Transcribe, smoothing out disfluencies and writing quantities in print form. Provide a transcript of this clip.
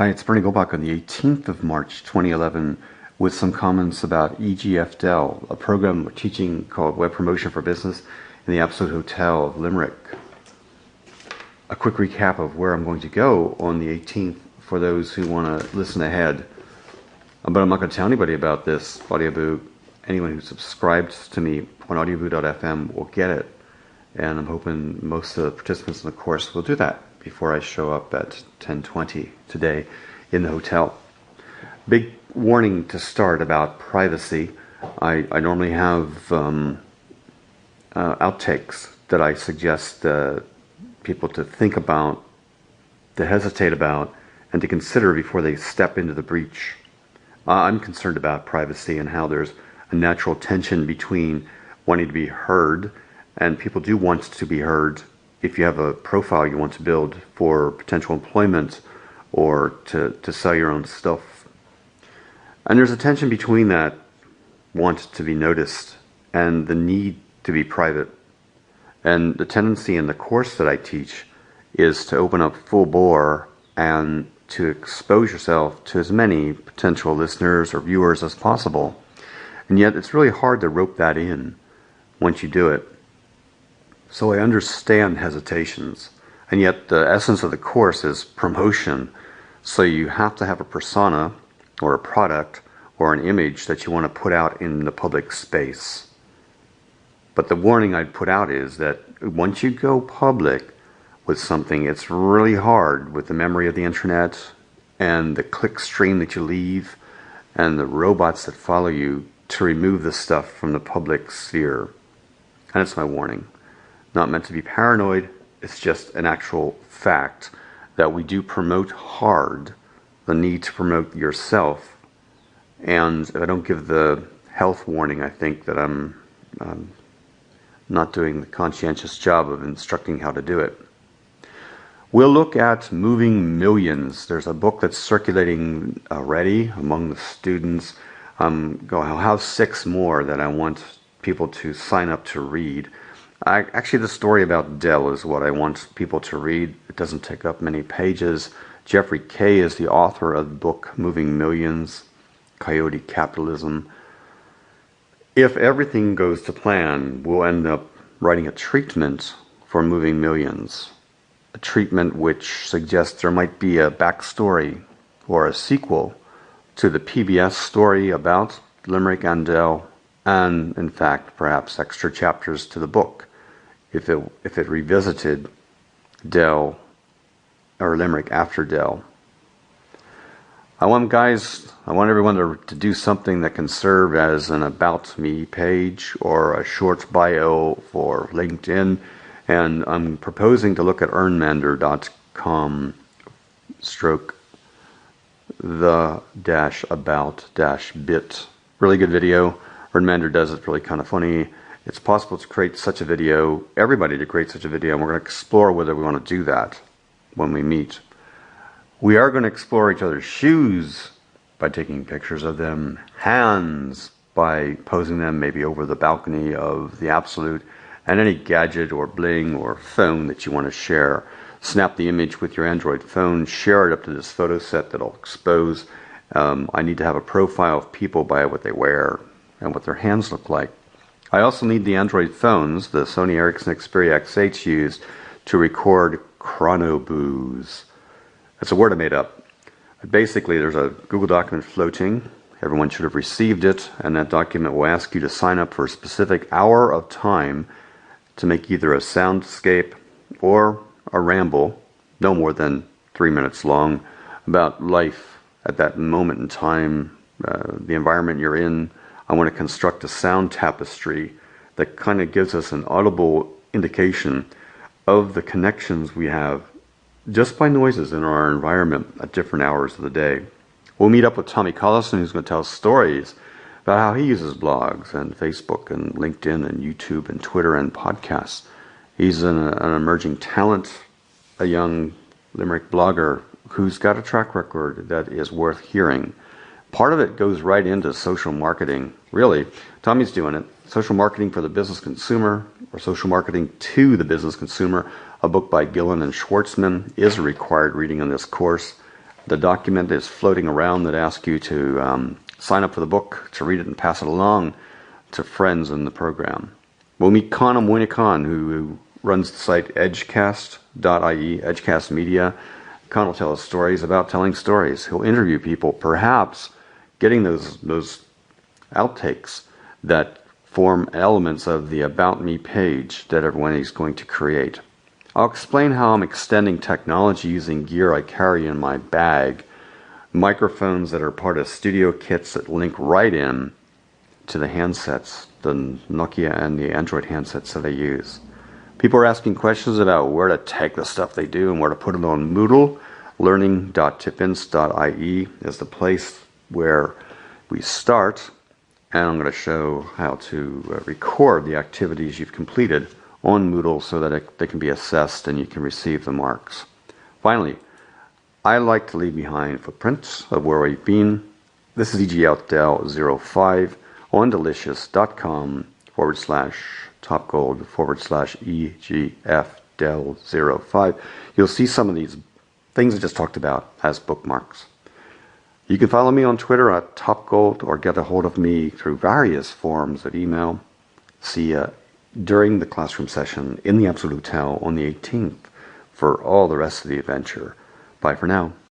Hi, it's Bernie Goldbach on the 18th of March 2011 with some comments about EGF Dell, a program we're teaching called Web Promotion for Business in the Absolute Hotel of Limerick. A quick recap of where I'm going to go on the 18th for those who want to listen ahead. But I'm not going to tell anybody about this audiobook. Anyone who subscribes to me on audioboo.fm will get it. And I'm hoping most of the participants in the course will do that before I show up at 10:20 today in the hotel. Big warning to start about privacy. I normally have outtakes that I suggest people to think about, to hesitate about, and to consider before they step into the breach. I'm concerned about privacy and how there's a natural tension between wanting to be heard, and people do want to be heard if you have a profile you want to build for potential employment or to sell your own stuff. And there's a tension between that want to be noticed and the need to be private. And the tendency in the course that I teach is to open up full bore and to expose yourself to as many potential listeners or viewers as possible. And yet it's really hard to rope that in once you do it. So I understand hesitations, and yet the essence of the course is promotion. So you have to have a persona or a product or an image that you want to put out in the public space. But the warning I'd put out is that once you go public with something, it's really hard with the memory of the internet and the click stream that you leave and the robots that follow you to remove the stuff from the public sphere. And that's my warning. Not meant to be paranoid, it's just an actual fact that we do promote hard the need to promote yourself. And if I don't give the health warning, I think that I'm not doing the conscientious job of instructing how to do it. We'll look at moving millions. There's a book that's circulating already among the students. I'll have 6 more that I want people to sign up to read. Actually, the story about Dell is what I want people to read. It doesn't take up many pages. Jeffrey Kay is the author of the book Moving Millions, Coyote Capitalism. If everything goes to plan, we'll end up writing a treatment for moving millions. A treatment which suggests there might be a backstory or a sequel to the PBS story about Limerick and Dell, and in fact perhaps extra chapters to the book if it revisited Dell or Limerick after Dell. I want everyone to do something that can serve as an About Me page or a short bio for LinkedIn, and I'm proposing to look at earnmander.com/the-about-bit. Really good video. Earnmander does it really kind of funny. It's possible to create such a video, everybody to create such a video, and we're going to explore whether we want to do that when we meet. We are going to explore each other's shoes by taking pictures of them, hands by posing them maybe over the balcony of the Absolute, and any gadget or bling or phone that you want to share. Snap the image with your Android phone, share it up to this photo set that I'll expose. I need to have a profile of people by what they wear and what their hands look like. I also need the Android phones, the Sony Ericsson Xperia XH used to record chronoboos. That's a word I made up. Basically, there's a Google document floating. Everyone should have received it, and that document will ask you to sign up for a specific hour of time to make either a soundscape or a ramble, no more than 3 minutes long, about life at that moment in time, the environment you're in. I want to construct a sound tapestry that kind of gives us an audible indication of the connections we have just by noises in our environment at different hours of the day. We'll meet up with Tommy Collison, who's going to tell us stories about how he uses blogs and Facebook and LinkedIn and YouTube and Twitter and podcasts. He's an emerging talent, a young Limerick blogger who's got a track record that is worth hearing. Part of it goes right into social marketing. Really, Tommy's doing it. Social marketing for the business consumer, or social marketing to the business consumer. A book by Gillen and Schwartzman is a required reading in this course. The document is floating around that asks you to sign up for the book, to read it and pass it along to friends in the program. We'll meet Khanum Winnicon, who runs the site edgecast.ie, Edgecast Media. Khan will tell us stories about telling stories. He'll interview people, perhaps getting those outtakes that form elements of the About Me page that everyone is going to create. I'll explain how I'm extending technology using gear I carry in my bag, microphones that are part of studio kits that link right in to the handsets, the Nokia and the Android handsets that I use. People are asking questions about where to take the stuff they do and where to put it on Moodle. Learning.tipins.ie is the place where we start, and I'm going to show how to record the activities you've completed on Moodle so that they can be assessed and you can receive the marks. Finally, I like to leave behind footprints of where we've been. This is EGF Dell 05 on delicious.com/topgold/EGF Dell 05. You'll see some of these things I just talked about as bookmarks. You can follow me on Twitter at topgold or get a hold of me through various forms of email. See you during the classroom session in the Absolute Hotel on the 18th for all the rest of the adventure. Bye for now.